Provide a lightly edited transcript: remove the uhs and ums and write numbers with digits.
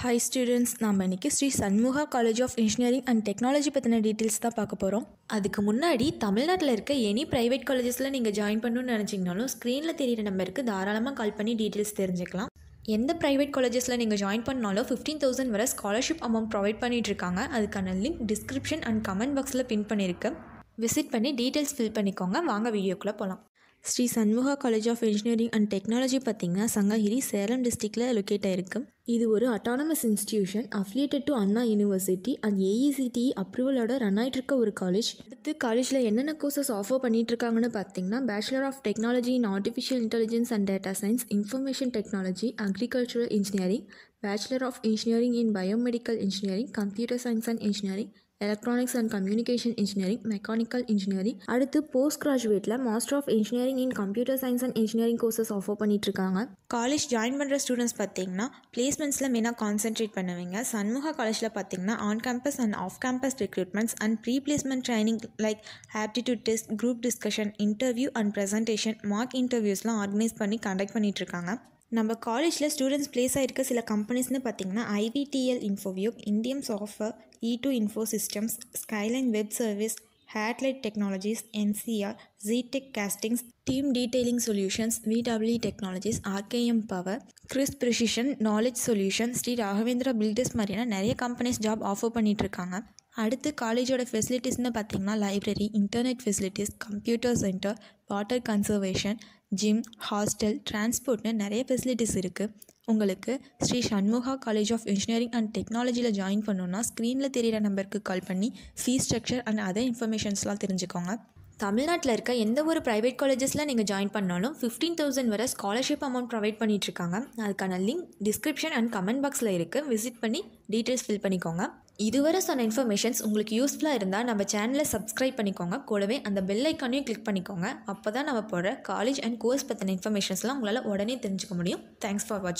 Hi students, நாம் இன்னைக்கு Sri Shanmugha college of engineering and technology பற்றின டீட்டெயில்ஸ் தான் பார்க்க போகிறோம். அதுக்கு முன்னாடி தமிழ்நாட்டில் இருக்க எனி ப்ரைவேட் காலேஜஸில் நீங்கள் ஜாயின் பண்ணணும்னு நினச்சிங்கனாலும் ஸ்க்ரீனில் தெரியிற நம்பருக்கு தாராளமாக கால் பண்ணி டீட்டெயில்ஸ் தெரிஞ்சுக்கலாம். எந்த ப்ரைவேட் காலேஜஸில் நீங்கள் ஜாயின் பண்ணாலும் 15,000 வரை ஸ்காலர்ஷிப் அமௌண்ட் ப்ரொவைட் பண்ணிகிட்டு இருக்காங்க. அதுக்கான லிங்க் டிஸ்கிரிப்ஷன் அண்ட் கமெண்ட் பாக்ஸில் பின் பண்ணியிருக்கு. விசிட் பண்ணி டீட்டெயில்ஸ் ஃபில் பண்ணிக்கோங்க. வாங்க வீடியோக்குள்ளே போகலாம். Sri Shanmugha college of engineering and technology பார்த்திங்கன்னா சங்ககிரி சேலம் டிஸ்ட்ரிக்டில் லொக்கேட் ஆகிருக்கு. இது ஒரு autonomous institution affiliated to Anna university and AICTE அப்ரூவலோட ரன் ஆகிட்டு இருக்க ஒரு காலேஜ். அடுத்து காலேஜில் என்னென்ன கோர்சஸ் ஆஃபர் பண்ணிட்டு இருக்காங்கன்னு பார்த்தீங்கன்னா bachelor of technology in artificial intelligence and data science, information technology, agricultural engineering, bachelor of engineering in biomedical engineering, computer science and engineering, electronics and communication engineering, mechanical engineering. அடுத்து post கிராஜுவேட்டில் master of engineering in computer science and engineering courses offer பண்ணிட்டுருக்காங்க. College join பண்ணுற students பார்த்தீங்கன்னா பிளேஸ்மெண்ட்ஸில் மெயினாக concentrate பண்ணுவீங்க. சண்முகா காலேஜில் பார்த்தீங்கன்னா on campus and off campus recruitments and pre placement training like aptitude test, group discussion, interview and presentation, mock இன்டர்வியூஸ்லாம் organise பண்ணி கண்டக்ட் பண்ணிகிட்ருக்காங்க. நம்ம காலேஜில் ஸ்டூடெண்ட்ஸ் ப்ளேஸ் ஆகிருக்க சில கம்பெனிஸ்னு பார்த்திங்கன்னா IVTL infoview, Indium software, E2 info systems, skyline web service, headlight technologies, NCR, ZTech castings, team detailing solutions, VW technologies, RKM power, Chris precision, knowledge solution, Sri Raghavendra builders மாதிரியான நிறைய கம்பெனிஸ் ஜாப் ஆஃபர் பண்ணிகிட்ருக்காங்க. அடுத்து காலேஜோட ஃபெசிலிட்டிஸ்னு பார்த்திங்கன்னா library, internet facilities, computer center, water conservation, gym, hostel, டிரான்ஸ்போர்ட்னு நிறைய facilities இருக்குது. உங்களுக்கு Sri Shanmugha college of engineering and டெக்னாலஜியில் ஜாயின் பண்ணணுன்னா ஸ்க்ரீனில் தெரியிற நம்பருக்கு கால் பண்ணி ஃபீஸ் ஸ்ட்ரக்சர் அண்ட் அதர் இன்ஃபர்மேஷன்ஸ்லாம் தெரிஞ்சுக்கோங்க. தமிழ்நாட்டில் இருக்க எந்த ஒரு ப்ரைவேட் காலேஜஸில் நீங்கள் ஜாயின் பண்ணாலும் 15,000 வரை ஸ்காலர்ஷிப் அமௌண்ட் ப்ரொவைட் பண்ணிகிட்ருக்காங்க. அதுக்கான லிங்க் டிஸ்கிரிப்ஷன் அண்ட் கமெண்ட் பாக்ஸில் இருக்குது. விசிட் பண்ணி டீட்டெயில்ஸ் ஃபில் பண்ணிக்கோங்க. இதுவரை சொன்ன இன்ஃபர்மேஷன்ஸ் உங்களுக்கு யூஸ்ஃபுல்லாக இருந்தால் நம்ம சேனலை சப்ஸ்கிரைப் பண்ணிக்கோங்க. கூடவே அந்த பெல் ஐக்கானையும் கிளிக் பண்ணிக்கோங்க. அப்போ தான் நம்ம போடுற காலேஜ் அண்ட் கோர்ஸ் பற்றின இன்ஃபர்மேஷன்ஸ்லாம் உங்களால் உடனே தெரிஞ்சுக்க முடியும். தேங்க்ஸ் ஃபார் வாட்சிங்.